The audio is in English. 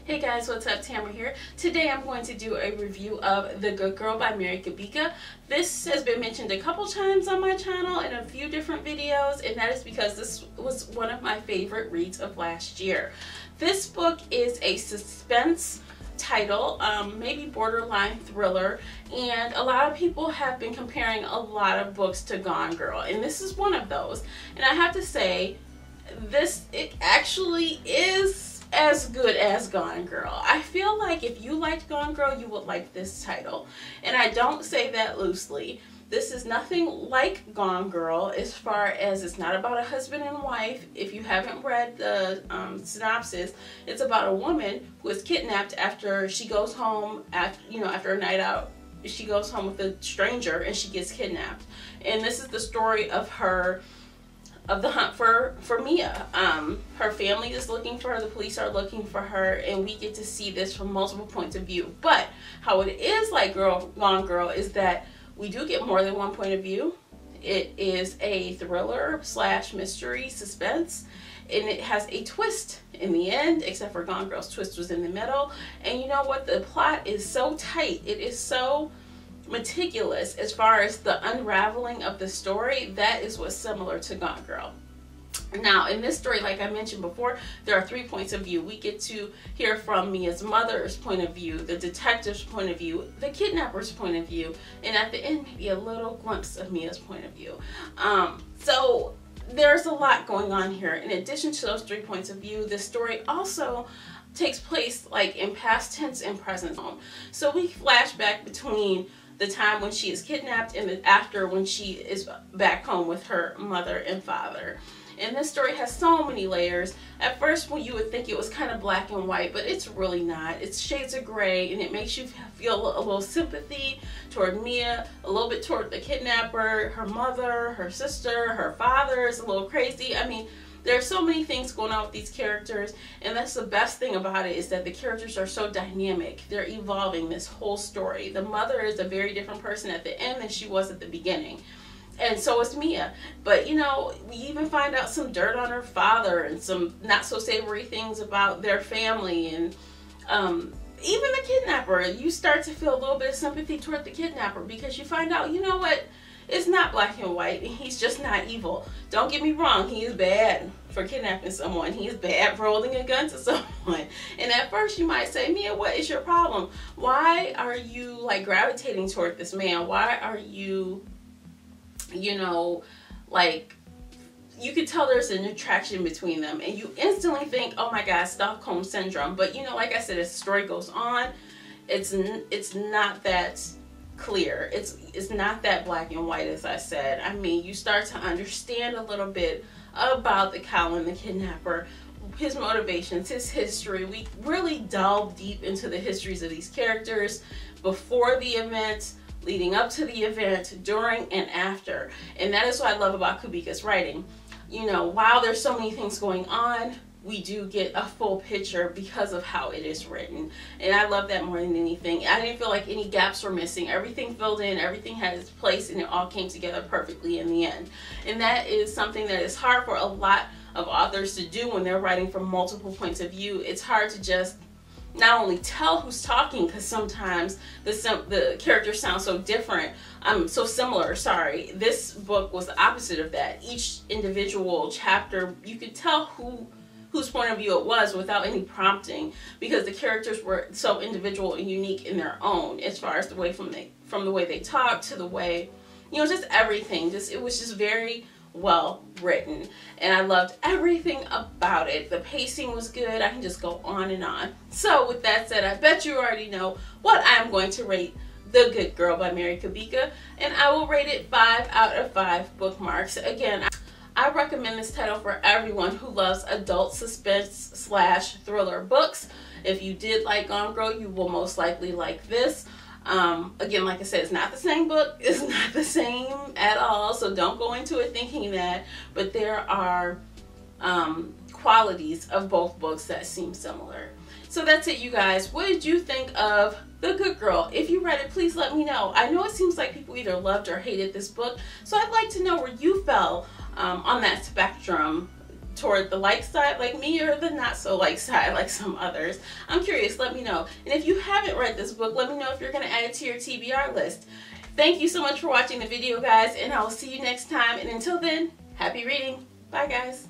Hey guys, what's up? Tamara here. Today I'm going to do a review of The Good Girl by Kubica. This has been mentioned a couple times on my channel in a few different videos, and that is because this was one of my favorite reads of last year. This book is a suspense title, maybe borderline thriller, and a lot of people have been comparing a lot of books to Gone Girl, and this is one of those. And I have to say, it actually is as good as Gone Girl. I feel like if you liked Gone Girl, you would like this title. And I don't say that loosely. This is nothing like Gone Girl as far as it's not about a husband and wife. If you haven't read the synopsis, it's about a woman who is kidnapped after she goes home, after a night out. She goes home with a stranger and she gets kidnapped. And this is the story of the hunt for Mia. Her family is looking for her, the police are looking for her, and we get to see this from multiple points of view. But how it is like Gone Girl is that we do get more than one point of view. It is a thriller slash mystery suspense, and it has a twist in the end, except for Gone Girl's twist was in the middle. And you know what? The plot is so tight. It is so meticulous as far as the unraveling of the story. That is what's similar to Gone Girl. Now, in this story, like I mentioned before, there are 3 points of view. We get to hear from Mia's mother's point of view, the detective's point of view, the kidnapper's point of view, and at the end, maybe a little glimpse of Mia's point of view. So there's a lot going on here. In addition to those 3 points of view, the story also takes place like in past tense and present home. So we flash back between the time when she is kidnapped and after when she is back home with her mother and father. And this story has so many layers. At first, when you would think it was kind of black and white, but it's really not. It's shades of gray, and it makes you feel a little sympathy toward Mia, a little bit toward the kidnapper, her mother, her sister, her father is a little crazy. I mean, there are so many things going on with these characters, and that's the best thing about it, is that the characters are so dynamic. They're evolving this whole story. The mother is a very different person at the end than she was at the beginning. And so is Mia. But, you know, we even find out some dirt on her father and some not so savory things about their family. And even the kidnapper, you start to feel a little bit of sympathy toward the kidnapper, because you find out, you know what? It's not black and white, and he's just not evil. Don't get me wrong, he is bad for kidnapping someone. He is bad for holding a gun to someone. And at first you might say, Mia, what is your problem? Why are you like gravitating toward this man? Why are you, like, you could tell there's an attraction between them, and you instantly think, oh my God, Stockholm syndrome. But like I said, as the story goes on, it's not that clear. It's not that black and white, as I said. I mean, you start to understand a little bit about the Colin, the kidnapper, his motivations, his history. We really delve deep into the histories of these characters before the event, leading up to the event, during and after. And that is what I love about Kubica's writing. While there's so many things going on, we do get a full picture because of how it is written. And I love that more than anything. I didn't feel like any gaps were missing. Everything filled in, everything had its place, and it all came together perfectly in the end. And that is something that is hard for a lot of authors to do when they're writing from multiple points of view. It's hard to just not only tell who's talking, because sometimes the characters sound so different, so similar, sorry. This book was the opposite of that. Each individual chapter, you could tell whose point of view it was without any prompting, because the characters were so individual and unique in their own, as far as the way from the way they talk to the way, just everything. It was just very well written, and I loved everything about it. The pacing was good. I can just go on and on. So with that said, I bet you already know what I'm going to rate The Good Girl by Kubica, and I will rate it 5 out of 5 bookmarks. Again, I recommend this title for everyone who loves adult suspense slash thriller books. If you did like Gone Girl, you will most likely like this. Again, like I said, it's not the same book. It's not the same at all, so don't go into it thinking that. But there are qualities of both books that seem similar. So that's it, you guys. What did you think of The Good Girl? If you read it, please let me know. I know it seems like people either loved or hated this book, so I'd like to know where you fell on that spectrum. toward the like side like me or the not so like side like some others? I'm curious, let me know. And if you haven't read this book, let me know if you're going to add it to your TBR list. Thank you so much for watching the video, guys, and I will see you next time. And until then, happy reading. Bye, guys.